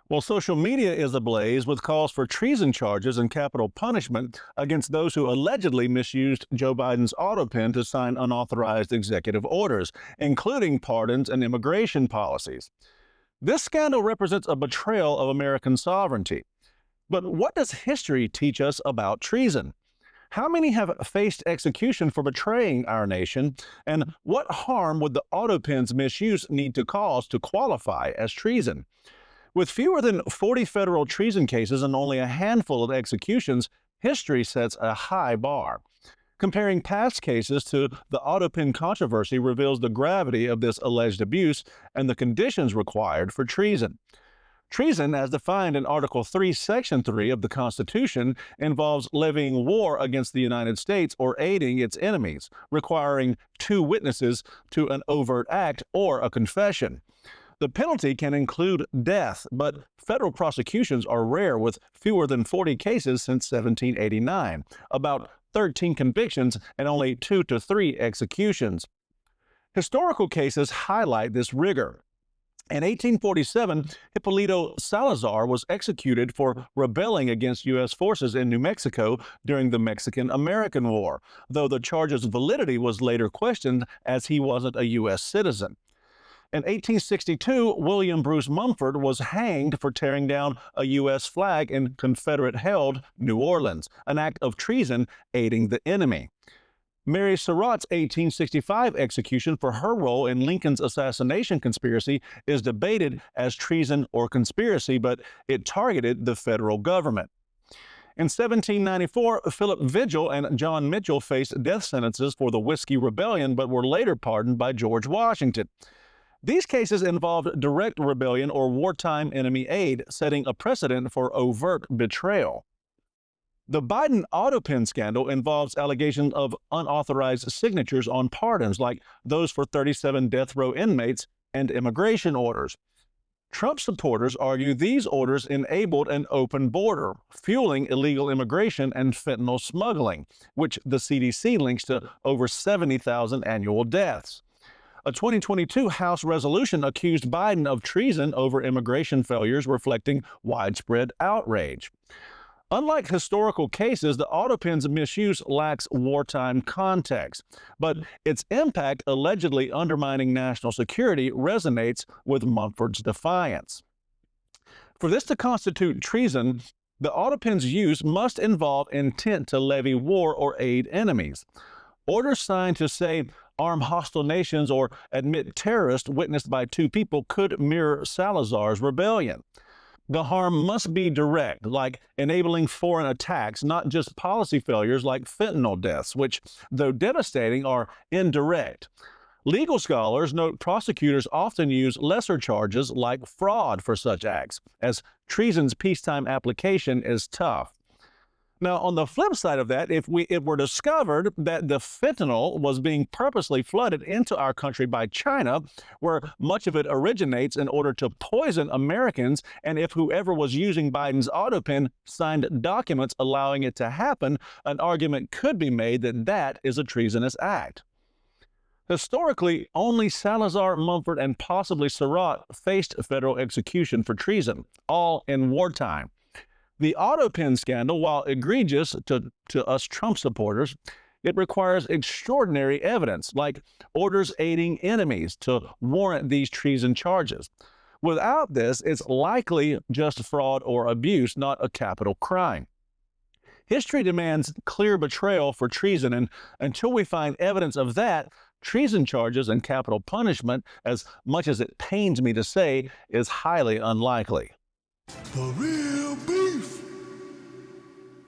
Well, social media is ablaze with calls for treason charges and capital punishment against those who allegedly misused Joe Biden's Autopen to sign unauthorized executive orders, including pardons and immigration policies. This scandal represents a betrayal of American sovereignty. But what does history teach us about treason? How many have faced execution for betraying our nation? And what harm would the Autopen's misuse need to cause to qualify as treason? With fewer than 40 federal treason cases and only a handful of executions, history sets a high bar. Comparing past cases to the Autopen controversy reveals the gravity of this alleged abuse and the conditions required for treason. Treason, as defined in Article 3, Section 3 of the Constitution, involves levying war against the United States or aiding its enemies, requiring two witnesses to an overt act or a confession. The penalty can include death, but federal prosecutions are rare, with fewer than 40 cases since 1789, about 13 convictions, and only 2 to 3 executions. Historical cases highlight this rigor. In 1847, Hipólito Salazar was executed for rebelling against U.S. forces in New Mexico during the Mexican-American War, though the charge's validity was later questioned as he wasn't a U.S. citizen. In 1862, William Bruce Mumford was hanged for tearing down a U.S. flag in Confederate-held New Orleans, an act of treason aiding the enemy. Mary Surratt's 1865 execution for her role in Lincoln's assassination conspiracy is debated as treason or conspiracy, but it targeted the federal government. In 1794, Philip Vigil and John Mitchell faced death sentences for the Whiskey Rebellion, but were later pardoned by George Washington. These cases involved direct rebellion or wartime enemy aid, setting a precedent for overt betrayal. The Biden Autopen scandal involves allegations of unauthorized signatures on pardons, like those for 37 death row inmates, and immigration orders. Trump supporters argue these orders enabled an open border, fueling illegal immigration and fentanyl smuggling, which the CDC links to over 70,000 annual deaths. A 2022 House resolution accused Biden of treason over immigration failures, reflecting widespread outrage. Unlike historical cases, the Autopen's misuse lacks wartime context, but its impact allegedly undermining national security resonates with Mumford's defiance. For this to constitute treason, the Autopen's use must involve intent to levy war or aid enemies. Orders signed to, say, arm hostile nations or admit terrorists witnessed by two people could mirror Salazar's rebellion. The harm must be direct, like enabling foreign attacks, not just policy failures like fentanyl deaths, which, though devastating, are indirect. Legal scholars note prosecutors often use lesser charges like fraud for such acts, as treason's peacetime application is tough. Now, on the flip side of that, if it were discovered that the fentanyl was being purposely flooded into our country by China, where much of it originates in order to poison Americans, and if whoever was using Biden's Autopen signed documents allowing it to happen, an argument could be made that that is a treasonous act. Historically, only Salazar, Mumford, and possibly Surratt faced federal execution for treason, all in wartime. The Autopen scandal, while egregious to us Trump supporters, it requires extraordinary evidence, like orders aiding enemies, to warrant these treason charges. Without this, it's likely just fraud or abuse, not a capital crime. History demands clear betrayal for treason, and until we find evidence of that, treason charges and capital punishment, as much as it pains me to say, is highly unlikely. The real